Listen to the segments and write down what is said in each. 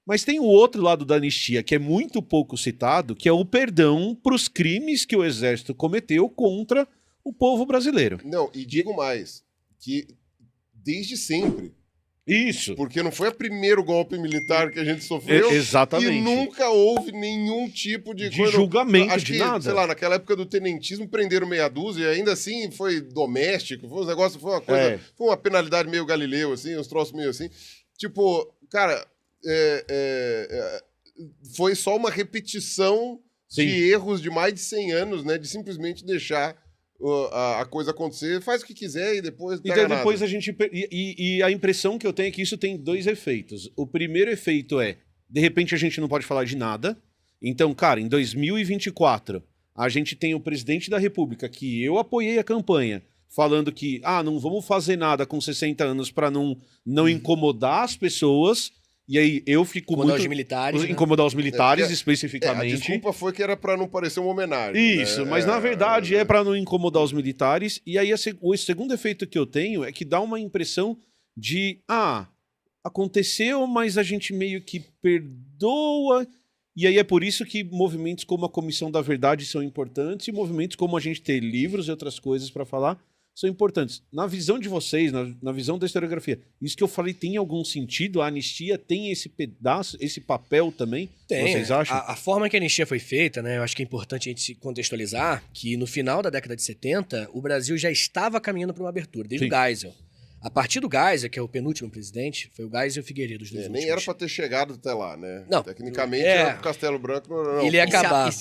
Mas tem o outro lado da anistia, que é muito pouco citado, que é o perdão para os crimes que o Exército cometeu contra o povo brasileiro. Não, e digo mais, que desde sempre. Isso. Porque não foi o primeiro golpe militar que a gente sofreu. Exatamente. E nunca houve nenhum tipo de julgamento, acho de que, nada. sei lá, naquela época do tenentismo prenderam meia dúzia e ainda assim foi doméstico, foi um negócio, foi uma coisa, foi uma penalidade meio Galileu, assim, uns troços meio assim. Tipo, cara, foi só uma repetição de erros de mais de 100 anos, né? De simplesmente deixar a coisa acontecer, faz o que quiser e depois então depois a gente e a impressão que eu tenho é que isso tem dois efeitos. O primeiro efeito é, de repente a gente não pode falar de nada. Então, cara, em 2024 a gente tem o presidente da República, que eu apoiei a campanha, falando que não vamos fazer nada com 60 anos para não incomodar as pessoas. E aí eu fico incomodar os militares, incomodar os militares especificamente. A desculpa foi que era para não parecer uma homenagem. Isso, né? Mas na verdade é para não incomodar os militares. E aí o segundo efeito que eu tenho é que dá uma impressão de aconteceu, mas a gente meio que perdoa. E aí é por isso que movimentos como a Comissão da Verdade são importantes e movimentos como a gente ter livros e outras coisas para falar são importantes. Na visão de vocês, na visão da historiografia, isso que eu falei tem algum sentido? A anistia tem esse pedaço, esse papel também? Tem. Vocês acham? A forma que a anistia foi feita, né? Eu acho que é importante a gente contextualizar que no final da década de 70, o Brasil já estava caminhando para uma abertura, desde o Geisel. A partir do Geisel, que é o penúltimo presidente, foi o Geisel e o Figueiredo. Dos dois nem era para ter chegado até lá, né? Não. Tecnicamente, era pro Castelo Branco. Não, ele ia acabar.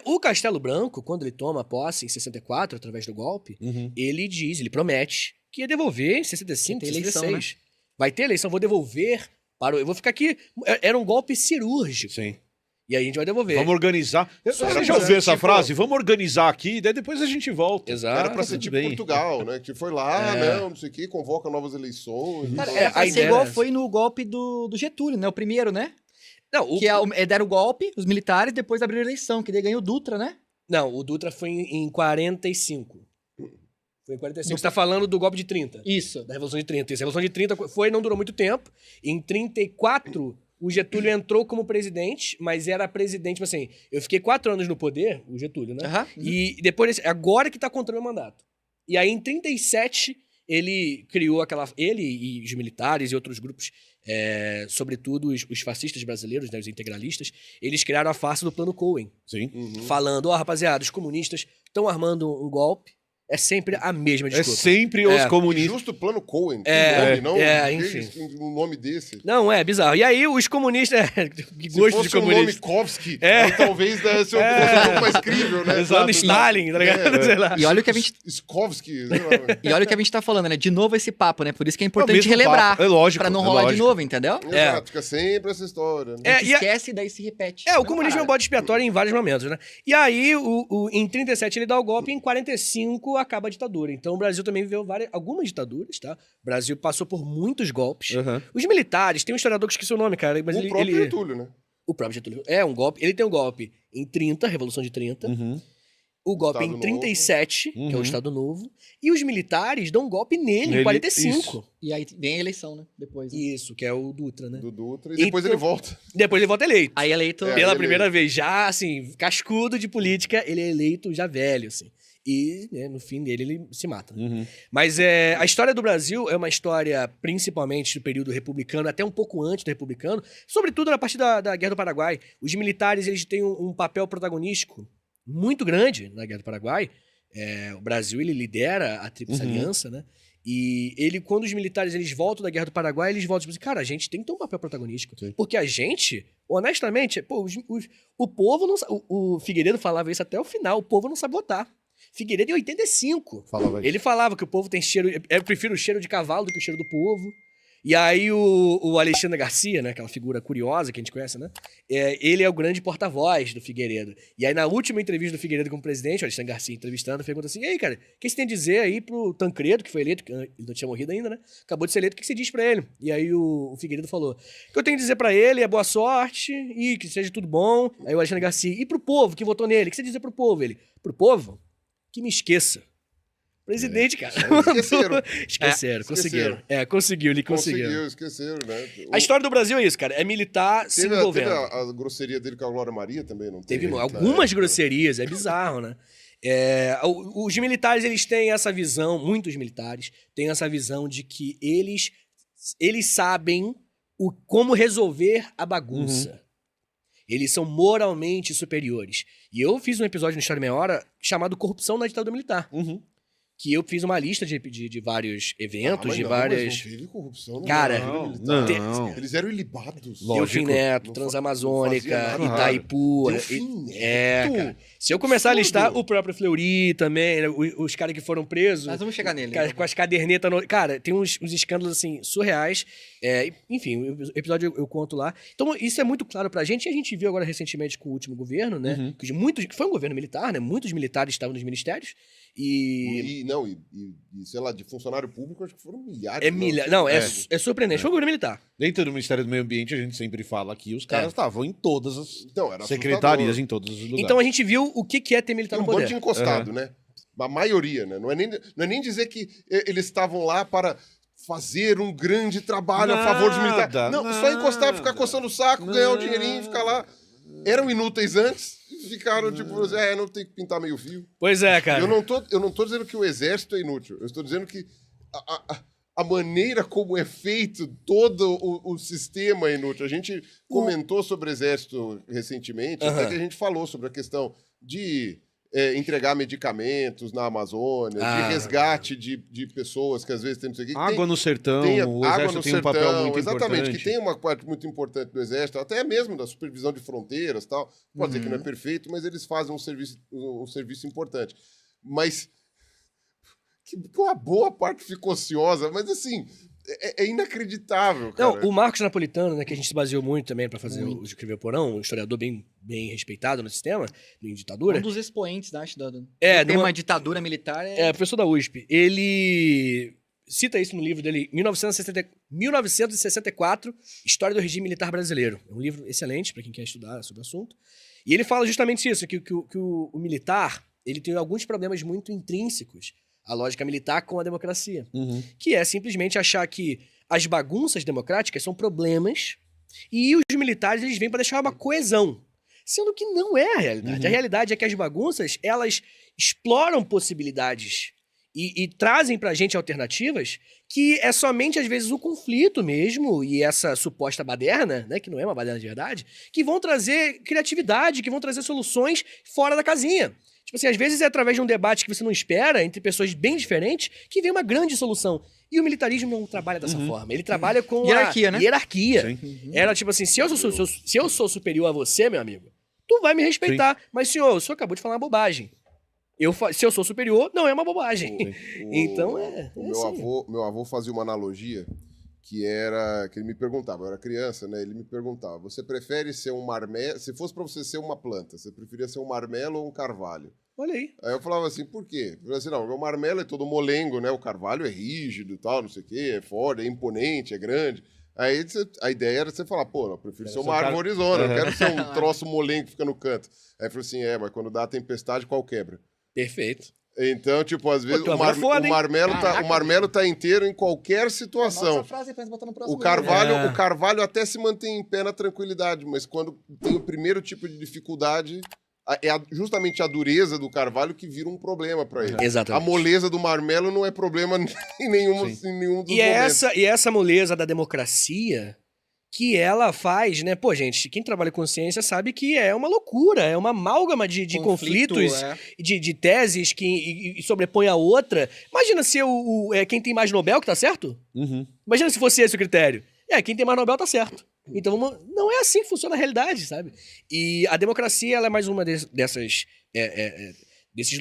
O Castelo Branco, quando ele toma posse em 64, através do golpe, ele promete que ia devolver em 65, 66. Né? Vai ter eleição, vou devolver. Eu vou ficar aqui. Era um golpe cirúrgico. Sim. E aí a gente vai devolver. Vamos organizar. Você já ouviu essa frase? Vamos organizar aqui, daí depois a gente volta. Exato. Era pra ser tipo Portugal, né? Que foi lá, não sei o quê, convoca novas eleições. Cara, era pra ser igual foi no golpe do Getúlio, né? O primeiro, né? Não, deram o golpe, os militares, depois abriram a eleição, que daí ganhou o Dutra, né? Não, o Dutra foi em 45. Foi em 45. Você tá falando do golpe de 30. Isso. Da Revolução de 30. Essa Revolução de 30 não durou muito tempo. Em 34... O Getúlio entrou como presidente, mas era presidente, tipo assim, eu fiquei 4 anos no poder, o Getúlio, né? E depois, agora que tá contando o mandato. E aí, em 37, ele criou ele e os militares e outros grupos, sobretudo os fascistas brasileiros, né, os integralistas, eles criaram a farsa do Plano Cohen. Sim. Falando, rapaziada, os comunistas estão armando um golpe. É sempre a mesma desculpa. É sempre os comunistas. Justo o Plano Cohen. Enfim. Um nome desse. Não, é bizarro. E aí os comunistas... que gosto de comunista. Se fosse o nome Kovsky, talvez desse um pouco mais crível, né? Plano Stalin, tá ligado? Sei lá. E olha o que a gente... Skovsky. E olha o que a gente tá falando, né? De novo esse papo, né? Por isso que é importante relembrar. Papo. É lógico. Pra não rolar de novo, entendeu? Exato, fica sempre essa história. Né? Esquece e daí se repete. O comunismo é um bode expiatório em vários momentos, né? E aí, em 37 ele dá o golpe e em 45 acaba a ditadura. Então o Brasil também viveu algumas ditaduras, tá? O Brasil passou por muitos golpes. Os militares, tem um historiador que esqueci o nome, cara, mas o próprio Getúlio, né? O próprio Getúlio. É um golpe. Ele tem um golpe em 30, Revolução de 30. O golpe Estado em 37, que é o Estado Novo. E os militares dão um golpe nele em 45. Isso. E aí vem a eleição, né? Depois. Né? Isso, que é o Dutra, né? Do Dutra. E depois ele volta. Depois ele volta eleito. Aí eleito... Pela primeira vez. Já, assim, cascudo de política, ele é eleito já velho, assim. E, né, no fim dele, ele se mata. Mas a história do Brasil é uma história, principalmente do período republicano, até um pouco antes do republicano, sobretudo na partir da Guerra do Paraguai. Os militares, eles têm um papel protagonístico muito grande na Guerra do Paraguai. O Brasil, ele lidera a Tríplice Aliança, né? E quando os militares eles voltam da Guerra do Paraguai, eles voltam e dizem, cara, a gente tem que ter um papel protagonístico. Sim. Porque a gente, honestamente, o povo não sabe. O Figueiredo falava isso até o final, o povo não sabe votar. Figueiredo em 85. Ele falava que o povo tem cheiro... Eu prefiro o cheiro de cavalo do que o cheiro do povo. E aí o Alexandre Garcia, né, aquela figura curiosa que a gente conhece, né? Ele é o grande porta-voz do Figueiredo. E aí na última entrevista do Figueiredo como presidente, o Alexandre Garcia entrevistando, pergunta assim, e aí, cara, o que você tem a dizer aí pro Tancredo, que foi eleito, que ele não tinha morrido ainda, né? Acabou de ser eleito, o que você diz pra ele? E aí o Figueiredo falou, o que eu tenho a dizer pra ele é boa sorte e que seja tudo bom. Aí o Alexandre Garcia, e pro povo que votou nele, o que você diz pro povo? Ele, pro povo? Que me esqueça. Presidente, cara. Esqueceram. Esqueceram, conseguiram. Conseguiu, ele conseguiu. Esqueceram, né? A história do Brasil é isso, cara. É militar se envolvendo. Teve a grosseria dele com a Glória Maria também, não teve? Teve algumas grosserias, é bizarro, né? Os militares, eles têm essa visão, muitos militares têm essa visão de que eles sabem como resolver a bagunça. Eles são moralmente superiores. E eu fiz um episódio no História Meia Hora chamado Corrupção na Ditadura Militar. Que eu fiz uma lista de vários eventos, de várias... Mas não teve corrupção, cara, não. Eles eram ilibados. Delfim Neto, Transamazônica, Itaipu. Cara. Se eu começar a listar, o próprio Fleury também, né, os caras que foram presos. Mas vamos chegar nele. Com as cadernetas. Cara, tem uns escândalos, assim, surreais. Enfim, o episódio eu conto lá. Então, isso é muito claro pra gente. E a gente viu agora recentemente com o último governo, né? Que foi um governo militar, né? Muitos militares estavam nos ministérios. E sei lá, de funcionário público, acho que foram milhares. É surpreendente. Foi um governo militar. Dentro do Ministério do Meio Ambiente, a gente sempre fala que os caras estavam em todas as era secretarias, em todos os lugares. Então a gente viu o que é ter militar no poder. Um monte de encostado, né? A maioria, né? Não é nem dizer que eles estavam lá para fazer um grande trabalho a favor dos militares. Não, só encostar, ficar coçando o saco, ganhar um dinheirinho, ficar lá. Eram inúteis antes e ficaram tipo, não tem que pintar meio fio. Pois é, cara. Eu não tô dizendo que o exército é inútil. Eu estou dizendo que a maneira como é feito todo o sistema é inútil. A gente comentou sobre o exército recentemente, até que a gente falou sobre a questão de entregar medicamentos na Amazônia, de resgate de pessoas que às vezes tem não sei o que. Água no sertão, o exército tem um papel muito importante. Que tem uma parte muito importante do exército, até mesmo da supervisão de fronteiras e tal. Pode ser que não é perfeito, mas eles fazem um serviço importante. Mas que uma boa parte ficou ociosa, mas assim... É inacreditável, cara. Não, o Marcos Napolitano, né, que a gente se baseou muito também para fazer o Escrever Porão, um historiador bem respeitado no sistema, em ditadura. Um dos expoentes, acho, tem uma ditadura militar. Professor da USP. Ele cita isso no livro dele, 1964, História do Regime Militar Brasileiro. É um livro excelente para quem quer estudar sobre o assunto. E ele fala justamente isso, que o militar ele tem alguns problemas muito intrínsecos a lógica militar com a democracia. Que é simplesmente achar que as bagunças democráticas são problemas e os militares eles vêm para deixar uma coesão. Sendo que não é a realidade. A realidade é que as bagunças, elas exploram possibilidades e trazem pra gente alternativas que é somente, às vezes, o conflito mesmo e essa suposta baderna, né, que não é uma baderna de verdade, que vão trazer criatividade, que vão trazer soluções fora da casinha. Tipo assim, às vezes é através de um debate que você não espera, entre pessoas bem diferentes, que vem uma grande solução. E o militarismo não trabalha dessa forma. Ele trabalha com hierarquia, né? Hierarquia. Era tipo assim, se eu sou superior a você, meu amigo, tu vai me respeitar. Mas, senhor, o senhor acabou de falar uma bobagem. Se eu sou superior, não é uma bobagem. Então meu avô fazia uma analogia que ele me perguntava, eu era criança, né? Ele me perguntava, você prefere ser um marmelo? Se fosse para você ser uma planta, você preferia ser um marmelo ou um carvalho? Olha aí. Aí eu falava assim, por quê? Eu falei assim, não, o marmelo é todo molengo, né? O carvalho é rígido e tal, não sei o quê, é forte, é imponente, é grande. Aí a ideia era você falar, pô, eu prefiro ser uma arvorizona, eu quero ser um troço molengo que fica no canto. Aí eu falei assim, mas quando dá a tempestade, qual quebra? Perfeito. Então, tipo, às vezes o marmelo tá inteiro em qualquer situação. Nossa frase pra botar no próximo. O carvalho até se mantém em pé na tranquilidade, mas quando tem o primeiro tipo de dificuldade, justamente a dureza do carvalho que vira um problema para ele. Exatamente. A moleza do marmelo não é problema em nenhum dos momentos. E essa moleza da democracia que ela faz, né? Pô, gente, quem trabalha com ciência sabe que é uma loucura, é uma amálgama de conflitos, de teses que sobrepõe a outra. Imagina se quem tem mais Nobel que tá certo? Imagina se fosse esse o critério. Quem tem mais Nobel tá certo. Então, não é assim que funciona a realidade, sabe? E a democracia, ela é mais uma desses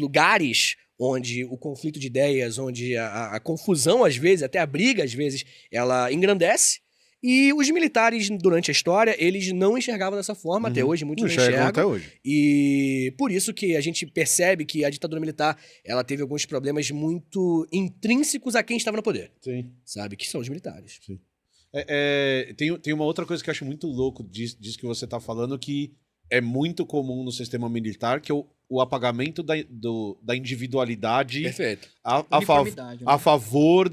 lugares onde o conflito de ideias, onde a confusão, às vezes, até a briga, às vezes, ela engrandece. E os militares, durante a história, eles não enxergavam dessa forma, até hoje, muitos não enxergam. Até hoje. E por isso que a gente percebe que a ditadura militar, ela teve alguns problemas muito intrínsecos a quem estava no poder. Sim. Sabe? Que são os militares. Sim. Tem uma outra coisa que eu acho muito louco disso que você tá falando, que é muito comum no sistema militar, que eu o apagamento da individualidade Perfeito. Uniformidade, né? a favor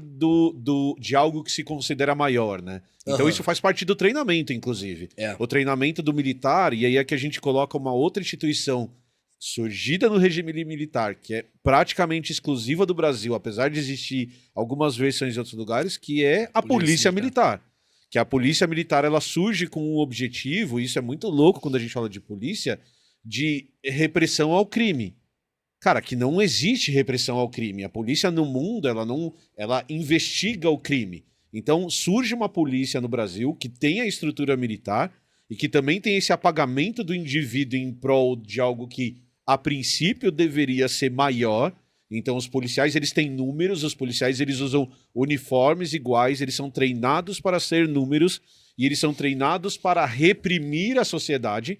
de algo que se considera maior, né? Então Aham. isso faz parte do treinamento, inclusive. É. O treinamento do militar, e aí é que a gente coloca uma outra instituição surgida no regime militar, que é praticamente exclusiva do Brasil, apesar de existir algumas versões em outros lugares, que é a Polícia Militar. Que a Polícia Militar, ela surge com um objetivo, e isso é muito louco quando a gente fala de polícia, de repressão ao crime. Cara, que não existe repressão ao crime. A polícia no mundo, ela investiga o crime. Então surge uma polícia no Brasil que tem a estrutura militar e que também tem esse apagamento do indivíduo em prol de algo que, a princípio, deveria ser maior. Então os policiais, eles têm números, os policiais, eles usam uniformes iguais, eles são treinados para ser números e eles são treinados para reprimir a sociedade.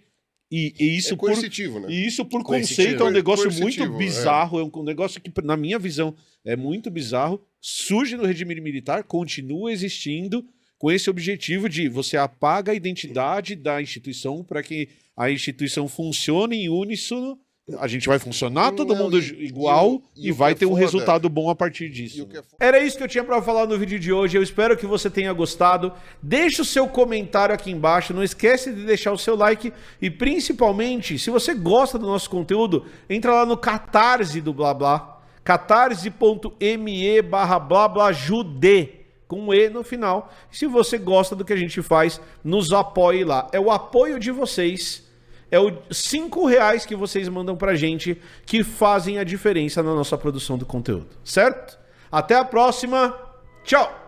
E isso coercitivo, né? E isso, por Coercitivo. conceito, é um negócio Coercitivo, muito bizarro, é um negócio que, na minha visão, é muito bizarro. Surge no regime militar, continua existindo com esse objetivo de você apaga a identidade da instituição para que a instituição funcione em uníssono. A gente vai funcionar todo Não, mundo igual e e o vai que ter é um foda- resultado bom a partir disso. E o que é foda- Era isso que eu tinha pra falar no vídeo de hoje. Eu espero que você tenha gostado. Deixa o seu comentário aqui embaixo. Não esquece de deixar o seu like. E principalmente, se você gosta do nosso conteúdo, entra lá no Catarse do Blá Blá. catarse.me/blablajude. Com um E no final. Se você gosta do que a gente faz, nos apoie lá. É o apoio de vocês. É os R$5 que vocês mandam pra gente que fazem a diferença na nossa produção do conteúdo. Certo? Até a próxima. Tchau!